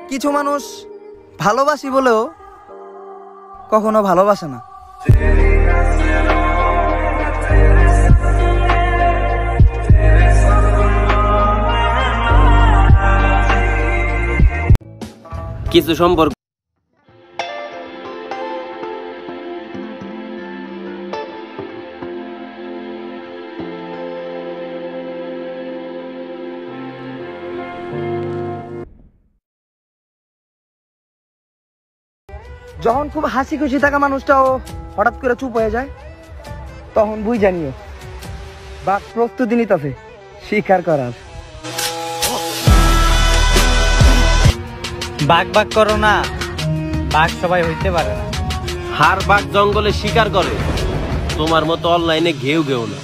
কিছু মানুষ ভালোবাসি বলেও কখনো ভালোবাসে না। কিছু সম্পর্ক যখন খুব হাসি খুশি থাকা মানুষটাও হঠাৎ করে চুপ হয়ে যায়, তখন বুঝ জানিও বাঘ প্রস্তুতি নিতেছে শিকার করার। বাঘ বাঘ করো না, বাঘ সবাই হইতে পারে না। হার বাঘ জঙ্গলে শিকার করে, তোমার মতো অনলাইনে ঘেউ ঘেউ না।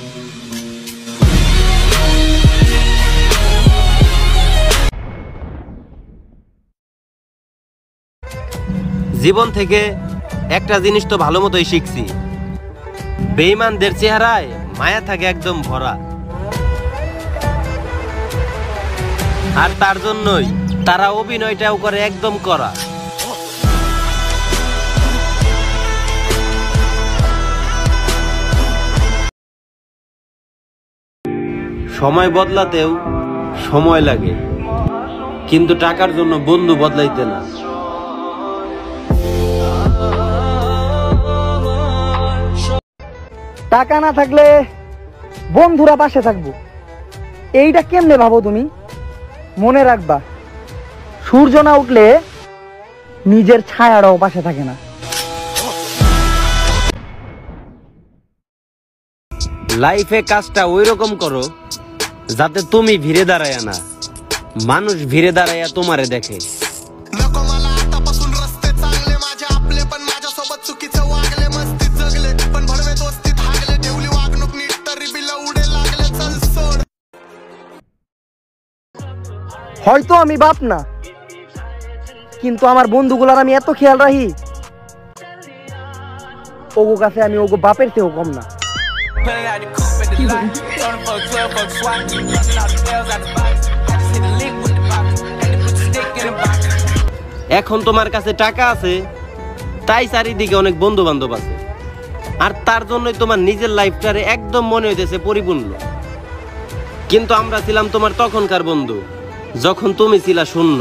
জীবন থেকে একটা জিনিস তো ভালো মতোই শিখছি, বেঈমানদের চেহারায় মায়া থাকে একদম ভরা। আর তার জন্যই তারা অভিনয়টাও করে একদম করা। সময় বদলাতেও সময় লাগে, কিন্তু টাকার জন্য বন্ধু বদলাইতে না। টাকা না থাকলে বন্ধুরা পাশে থাকবো, এইটা কেমনে ভাবো তুমি? মনে রাখবা, সূর্য না উঠলে নিজের ছায়াটাও পাশে থাকে না। লাইফে কাজটা ওই রকম করো যাতে তুমি ভিড়ে দাঁড়ায় না, মানুষ ভিড়ে দাঁড়াইয়া তোমারে দেখে। হয়তো আমি বাপ না, কিন্তু আমার বন্ধুগুলার আমি এত খেয়াল রাখি, ওগো কাছে আমি ওগো বাপের চেয়েও কম না। এখন তোমার কাছে টাকা আছে, তাই চারিদিকে অনেক বন্ধু বান্ধব আছে, আর তার জন্যই তোমার নিজের লাইফটারে একদম মনে হইতেছে পরিপূর্ণ। কিন্তু আমরা ছিলাম তোমার তখনকার বন্ধু, যখন তুমি ছিলা শূন্য।